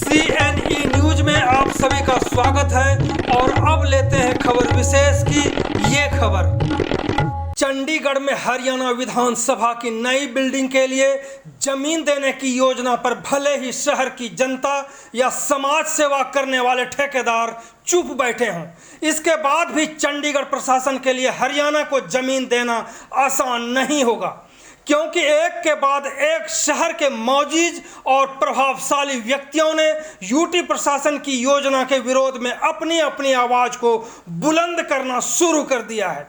CNE news में आप सभी का स्वागत है और अब लेते हैं खबर विशेष की ये खबर। चंडीगढ़ में हरियाणा विधानसभा की नई बिल्डिंग के लिए जमीन देने की योजना पर भले ही शहर की जनता या समाज सेवा करने वाले ठेकेदार चुप बैठे हों, इसके बाद भी चंडीगढ़ प्रशासन के लिए हरियाणा को जमीन देना आसान नहीं होगा, क्योंकि एक के बाद एक शहर के मौजूद और प्रभावशाली व्यक्तियों ने यूटी प्रशासन की योजना के विरोध में अपनी अपनी आवाज को बुलंद करना शुरू कर दिया है।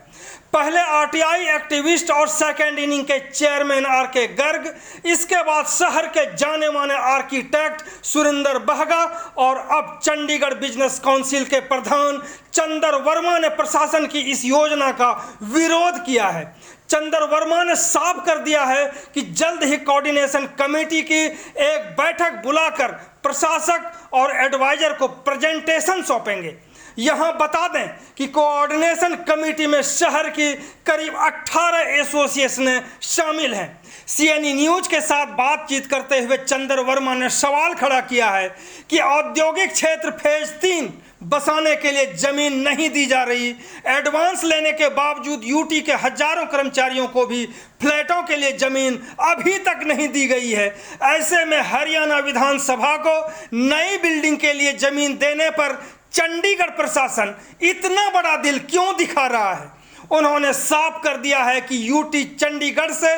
पहले आरटीआई एक्टिविस्ट और सेकेंड इनिंग के चेयरमैन आर.के. गर्ग, इसके बाद शहर के जाने माने आर्किटेक्ट सुरेंद्र बहगा और अब चंडीगढ़ बिजनेस काउंसिल के प्रधान चंदर वर्मा ने प्रशासन की इस योजना का विरोध किया है। चंदर वर्मा ने साफ कर दिया है कि जल्द ही कोऑर्डिनेशन कमेटी की एक बैठक बुलाकर प्रशासक और एडवाइजर को प्रेजेंटेशन सौंपेंगे। यहां बता दें कि कोऑर्डिनेशन कमेटी में शहर की करीब 18 एसोसिएशनें शामिल हैं। सीएनई न्यूज के साथ बातचीत करते हुए चंदर वर्मा ने सवाल खड़ा किया है कि औद्योगिक क्षेत्र फेज 3 बसाने के लिए जमीन नहीं दी जा रही, एडवांस लेने के बावजूद यूटी के हजारों कर्मचारियों को भी फ्लैटों के लिए जमीन अभी तक नहीं दी गई है। ऐसे में हरियाणा विधानसभा को नई बिल्डिंग के लिए जमीन देने पर चंडीगढ़ प्रशासन इतना बड़ा दिल क्यों दिखा रहा है। उन्होंने साफ कर दिया है कि यूटी चंडीगढ़ से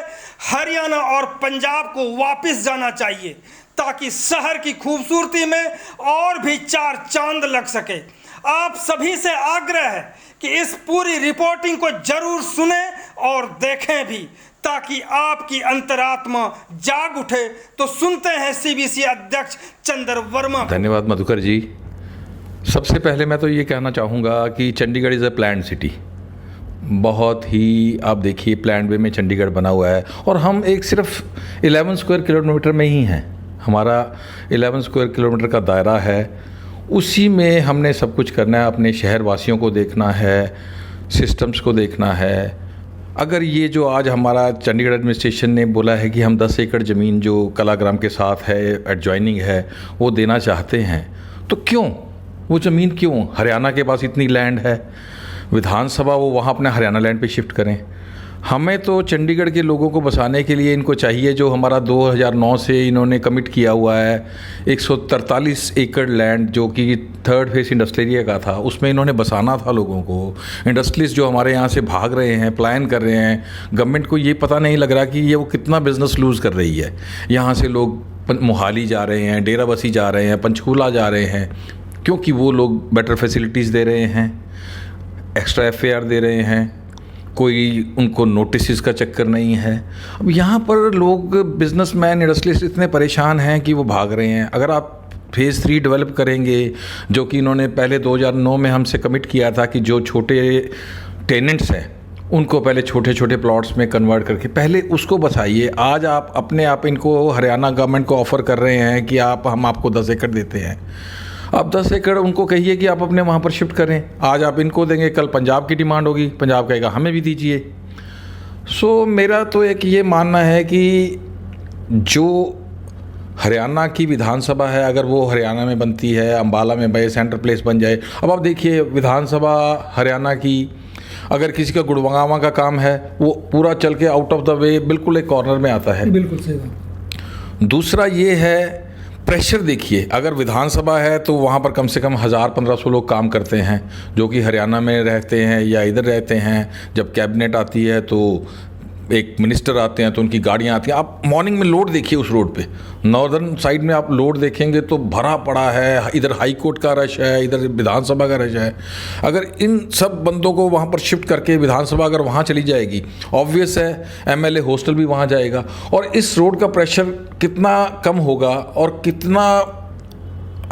हरियाणा और पंजाब को वापस जाना चाहिए, ताकि शहर की खूबसूरती में और भी 4 चांद लग सके। आप सभी से आग्रह है कि इस पूरी रिपोर्टिंग को जरूर सुने और देखें भी, ताकि आपकी अंतरात्मा जाग उठे। तो सुनते हैं सीबीसी अध्यक्ष चंदर वर्मा। धन्यवाद मधुकर जी। सबसे पहले मैं तो ये कहना चाहूँगा कि Chandigarh is a planned city. बहुत ही आप देखिए प्लान्ड वे में चंडीगढ़ बना हुआ है और हम एक सिर्फ 11 स्क्वायर किलोमीटर में ही हैं। हमारा 11 स्क्वायर किलोमीटर का दायरा है, उसी में हमने सब कुछ करना है। अपने शहर वासियों को देखना है, सिस्टम्स को देखना है। अगर ये जो आज हमारा चंडीगढ़ एडमिनिस्ट्रेशन ने बोला है कि हम 10 एकड़ ज़मीन जो कलाग्राम के साथ है, एडजॉइनिंग है, वो देना चाहते हैं, तो क्यों वो ज़मीन क्यों? हरियाणा के पास इतनी लैंड है, विधानसभा वो वहाँ अपने हरियाणा लैंड पे शिफ्ट करें। हमें तो चंडीगढ़ के लोगों को बसाने के लिए इनको चाहिए जो हमारा 2009 से इन्होंने कमिट किया हुआ है 143 एकड़ लैंड, जो कि 3rd फेस इंडस्ट्रियल एरिया का था, उसमें इन्होंने बसाना था लोगों को। इंडस्ट्रीज जो हमारे यहाँ से भाग रहे हैं, प्लान कर रहे हैं, गवर्नमेंट को ये पता नहीं लग रहा कि ये वो कितना बिजनेस लूज़ कर रही है। यहाँ से लोग मोहाली जा रहे हैं, डेराबस्सी जा रहे हैं, पंचकूला जा रहे हैं, क्योंकि वो लोग बेटर फैसिलिटीज़ दे रहे हैं, एक्स्ट्रा FAR दे रहे हैं, कोई उनको नोटिस का चक्कर नहीं है। अब यहाँ पर लोग बिजनेसमैन, इंडस्ट्रियलिस्ट इतने परेशान हैं कि वो भाग रहे हैं। अगर आप फेज़ 3 डेवलप करेंगे, जो कि इन्होंने पहले 2009 में हमसे कमिट किया था कि जो छोटे टेनेंट्स हैं उनको पहले छोटे छोटे प्लॉट्स में कन्वर्ट करके पहले उसको बसाइए। आज आप अपने आप इनको हरियाणा गवर्नमेंट को ऑफ़र कर रहे हैं कि हम आपको 10 एकड़ देते हैं। अब 10 एकड़ उनको कहिए कि आप अपने वहाँ पर शिफ्ट करें। आज आप इनको देंगे, कल पंजाब की डिमांड होगी, पंजाब कहेगा हमें भी दीजिए। सो मेरा तो एक ये मानना है कि जो हरियाणा की विधानसभा है, अगर वो हरियाणा में बनती है, अम्बाला में बने, सेंटर प्लेस बन जाए। अब आप देखिए विधानसभा हरियाणा की, अगर किसी का गुड़गांव का काम है, वो पूरा चल के आउट ऑफ द वे बिल्कुल एक कॉर्नर में आता है। बिल्कुल सही बात। दूसरा ये है प्रेशर। देखिए अगर विधानसभा है तो वहाँ पर कम से कम 1000-1500 लोग काम करते हैं, जो कि हरियाणा में रहते हैं या इधर रहते हैं। जब कैबिनेट आती है तो एक मिनिस्टर आते हैं, तो उनकी गाड़ियाँ आती हैं। आप मॉर्निंग में लोड देखिए उस रोड पे, नॉर्दर्न साइड में आप लोड देखेंगे तो भरा पड़ा है। इधर हाई कोर्ट का रश है, इधर विधानसभा का रश है। अगर इन सब बंदों को वहाँ पर शिफ्ट करके विधानसभा अगर वहाँ चली जाएगी, ऑब्वियस है MLA हॉस्टल भी वहाँ जाएगा। और इस रोड का प्रेशर कितना कम होगा और कितना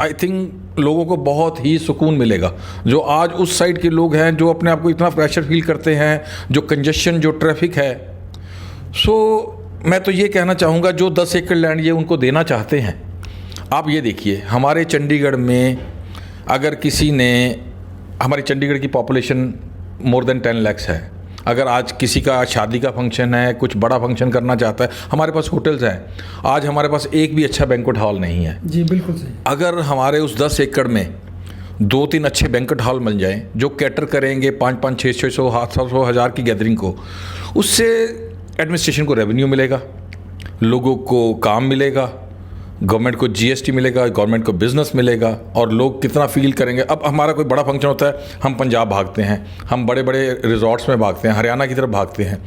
आई थिंक लोगों को बहुत ही सुकून मिलेगा। जो आज उस साइड के लोग हैं जो अपने आप को इतना प्रेशर फील करते हैं, जो कंजेशन, जो ट्रैफिक है। सो मैं तो ये कहना चाहूँगा जो 10 एकड़ लैंड ये उनको देना चाहते हैं। आप ये देखिए हमारे चंडीगढ़ में अगर किसी ने, हमारी चंडीगढ़ की पॉपुलेशन मोर देन 10 लाख है। अगर आज किसी का शादी का फंक्शन है, कुछ बड़ा फंक्शन करना चाहता है, हमारे पास होटल्स हैं। आज हमारे पास एक भी अच्छा बैंक्वेट हॉल नहीं है। जी बिल्कुल सही। अगर हमारे उस 10 एकड़ में 2-3 अच्छे बैंक्वेट हॉल मिल जाएं जो कैटर करेंगे 5-5, 600, 700 हज़ार की गैदरिंग को, उससे एडमिनिस्ट्रेशन को रेवेन्यू मिलेगा, लोगों को काम मिलेगा, गवर्नमेंट को जीएसटी मिलेगा, गवर्नमेंट को बिजनेस मिलेगा, और लोग कितना फील करेंगे। अब हमारा कोई बड़ा फंक्शन होता है, हम पंजाब भागते हैं, हम बड़े बड़े रिजॉर्ट्स में भागते हैं, हरियाणा की तरफ भागते हैं,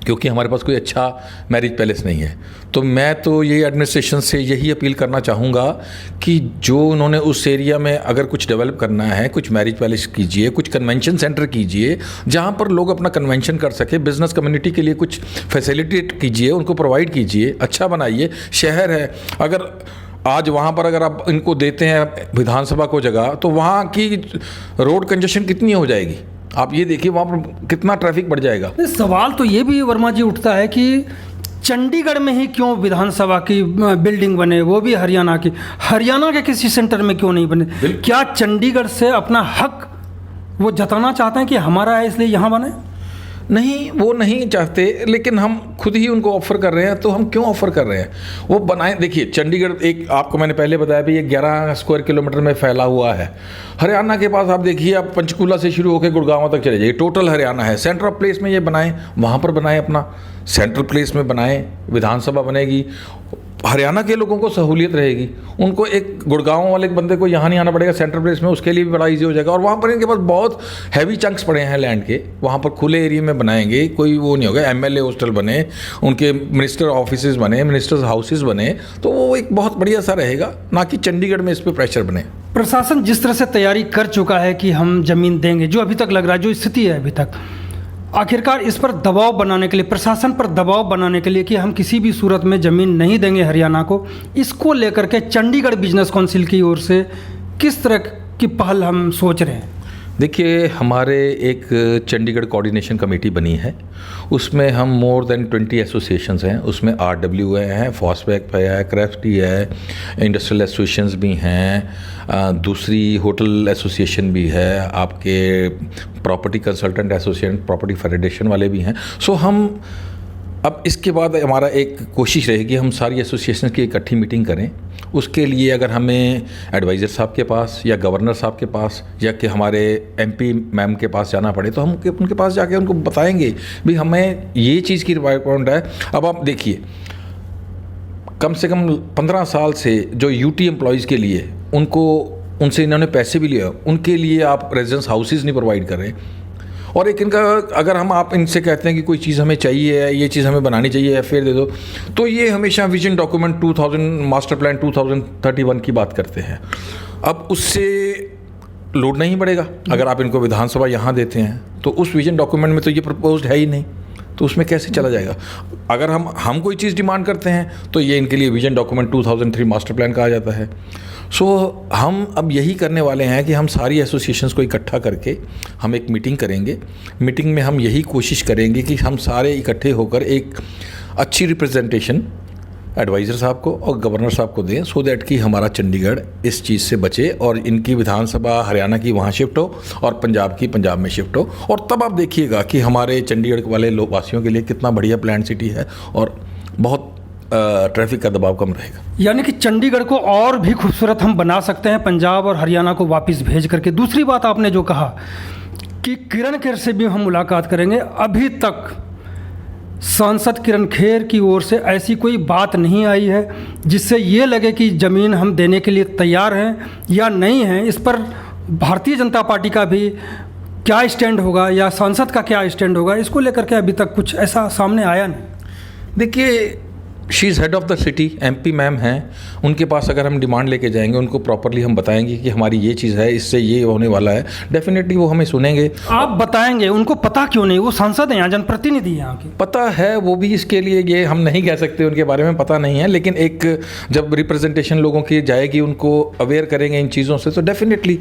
क्योंकि हमारे पास कोई अच्छा मैरिज पैलेस नहीं है। तो मैं तो ये एडमिनिस्ट्रेशन से यही अपील करना चाहूँगा कि जो उन्होंने उस एरिया में अगर कुछ डेवलप करना है, कुछ मैरिज पैलेस कीजिए, कुछ कन्वेंशन सेंटर कीजिए जहाँ पर लोग अपना कन्वेंशन कर सके, बिजनेस कम्युनिटी के लिए कुछ फैसिलिटेट कीजिए, उनको प्रोवाइड कीजिए, अच्छा बनाइए। शहर है, अगर आज वहाँ पर अगर आप इनको देते हैं विधानसभा को जगह, तो वहाँ की रोड कंजेशन कितनी हो जाएगी, आप ये देखिए वहाँ पर कितना ट्रैफिक बढ़ जाएगा। सवाल तो ये भी वर्मा जी उठता है कि चंडीगढ़ में ही क्यों विधानसभा की बिल्डिंग बने, वो भी हरियाणा की, हरियाणा के किसी सेंटर में क्यों नहीं बने? क्या चंडीगढ़ से अपना हक वो जताना चाहते हैं कि हमारा है इसलिए यहाँ बने? नहीं, वो नहीं चाहते, लेकिन हम खुद ही उनको ऑफ़र कर रहे हैं। तो हम क्यों ऑफ़र कर रहे हैं? वो बनाए। देखिए चंडीगढ़ एक, आपको मैंने पहले बताया भी, ये 11 स्क्वायर किलोमीटर में फैला हुआ है। हरियाणा के पास आप देखिए, आप पंचकूला से शुरू होकर गुड़गांव तक चले जाइए, टोटल हरियाणा है। सेंटर ऑफ प्लेस में ये बनाएं, वहाँ पर बनाएं, अपना सेंट्रल प्लेस में बनाएं, विधानसभा बनेगी, हरियाणा के लोगों को सहूलियत रहेगी। उनको एक गुड़गांव वाले बंदे को यहाँ नहीं आना पड़ेगा सेंट्रल प्लेस में, उसके लिए भी बड़ा इजी हो जाएगा। और वहाँ पर इनके पास बहुत हैवी चंक्स पड़े हैं लैंड के, वहाँ पर खुले एरिया में बनाएंगे, कोई वो नहीं होगा। एमएलए हॉस्टल बने, उनके मिनिस्टर ऑफिसेज बने, मिनिस्टर्स हाउसेज बने, तो वो एक बहुत बढ़िया सा रहेगा, ना कि चंडीगढ़ में इस पर प्रेशर बने। प्रशासन जिस तरह से तैयारी कर चुका है कि हम ज़मीन देंगे, जो अभी तक लग रहा है, जो स्थिति है अभी तक, आखिरकार इस पर दबाव बनाने के लिए, प्रशासन पर दबाव बनाने के लिए कि हम किसी भी सूरत में ज़मीन नहीं देंगे हरियाणा को, इसको लेकर के चंडीगढ़ बिजनेस काउंसिल की ओर से किस तरह की पहल हम सोच रहे हैं? देखिए, हमारे एक चंडीगढ़ कोऑर्डिनेशन कमेटी बनी है, उसमें हम मोर देन 20 एसोसिएशंस हैं। उसमें RWA हैं, फॉस्पैक है, क्राफ्टी है, इंडस्ट्रियल एसोसिएशंस भी हैं, दूसरी होटल एसोसिएशन भी है, आपके property consultant association, property federation वाले भी हैं। सो हम अब इसके बाद हमारा एक कोशिश रहेगी, हम सारी एसोसिएशन की इकट्ठी मीटिंग करें। उसके लिए अगर हमें एडवाइज़र साहब के पास या गवर्नर साहब के पास या कि हमारे MP मैम के पास जाना पड़े, तो हम उनके पास जाके उनको बताएंगे भी हमें ये चीज़ की रिक्वायरमेंट है। अब आप देखिए, कम से कम 15 साल से जो UT एम्प्लॉयज़ के लिए उनसे इन्होंने पैसे भी लिए, उनके लिए आप रेजिडेंस हाउसेज नहीं प्रोवाइड कर रहे। और एक इनका, अगर आप इनसे कहते हैं कि कोई चीज़ हमें चाहिए, ये चीज़ हमें बनानी चाहिए, या फिर दे दो, तो ये हमेशा विजन डॉक्यूमेंट 2000 मास्टर प्लान 2031 की बात करते हैं। अब उससे लोड नहीं बढ़ेगा। अगर आप इनको विधानसभा यहाँ देते हैं तो उस विजन डॉक्यूमेंट में तो ये प्रपोज्ड है ही नहीं, तो उसमें कैसे चला जाएगा? अगर हम कोई चीज़ डिमांड करते हैं तो ये इनके लिए विजन डॉक्यूमेंट 2003 मास्टर प्लान कहा जाता है। सो हम अब यही करने वाले हैं कि हम सारी एसोसिएशंस को इकट्ठा करके हम एक मीटिंग करेंगे। मीटिंग में हम यही कोशिश करेंगे कि हम सारे इकट्ठे होकर एक अच्छी रिप्रेजेंटेशन एडवाइज़र साहब को और गवर्नर साहब को दें, सो दैट कि हमारा चंडीगढ़ इस चीज़ से बचे और इनकी विधानसभा हरियाणा की वहाँ शिफ्ट हो और पंजाब की पंजाब में शिफ्ट हो। और तब आप देखिएगा कि हमारे चंडीगढ़ वाले लोग वासियों के लिए कितना बढ़िया प्लान सिटी है और बहुत ट्रैफिक का दबाव कम रहेगा। यानी कि चंडीगढ़ को और भी खूबसूरत हम बना सकते हैं पंजाब और हरियाणा को वापस भेज करके। दूसरी बात आपने जो कहा कि किरण खेर से भी हम मुलाकात करेंगे, अभी तक सांसद किरण खेर की ओर से ऐसी कोई बात नहीं आई है जिससे ये लगे कि ज़मीन हम देने के लिए तैयार हैं या नहीं हैं। इस पर भारतीय जनता पार्टी का भी क्या स्टैंड होगा या सांसद का क्या स्टैंड होगा, इसको लेकर के अभी तक कुछ ऐसा सामने आया नहीं। देखिए, she is head of the city, MP ma'am हैं, उनके पास अगर हम डिमांड लेके जाएंगे, उनको प्रॉपरली हम बताएंगे कि हमारी ये चीज़ है, इससे ये होने वाला है, डेफिनेटली वो हमें सुनेंगे। आप बताएंगे, उनको पता क्यों नहीं? वो सांसद हैं, यहाँ जनप्रतिनिधि हैं यहाँ के। पता है, वो भी इसके लिए, ये हम नहीं कह सकते उनके बारे में पता नहीं है, लेकिन एक जब रिप्रेजेंटेशन लोगों की जाएगी, उनको अवेयर करेंगे इन चीज़ों से, तो definitely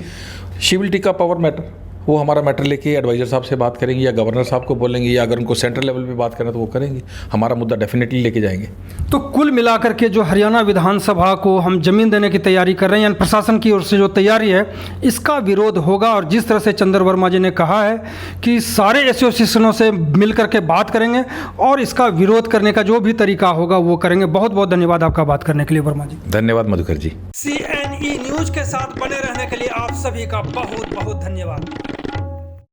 she will take a power matter. वो हमारा मैटर लेके एडवाइज़र साहब से बात करेंगे या गवर्नर साहब को बोलेंगे, या अगर उनको सेंट्रल लेवल पे बात करना तो वो करेंगे। हमारा मुद्दा डेफिनेटली लेके जाएंगे। तो कुल मिलाकर के जो हरियाणा विधानसभा को हम जमीन देने की तैयारी कर रहे हैं, यानी प्रशासन की ओर से जो तैयारी है, इसका विरोध होगा। और जिस तरह से चंद्र वर्मा जी ने कहा है कि सारे एसोसिएशनों से मिल करके बात करेंगे और इसका विरोध करने का जो भी तरीका होगा वो करेंगे। बहुत बहुत धन्यवाद आपका बात करने के लिए वर्मा जी। धन्यवाद मधुकर जी। CNE न्यूज के साथ बने रहने के लिए आप सभी का बहुत बहुत धन्यवाद।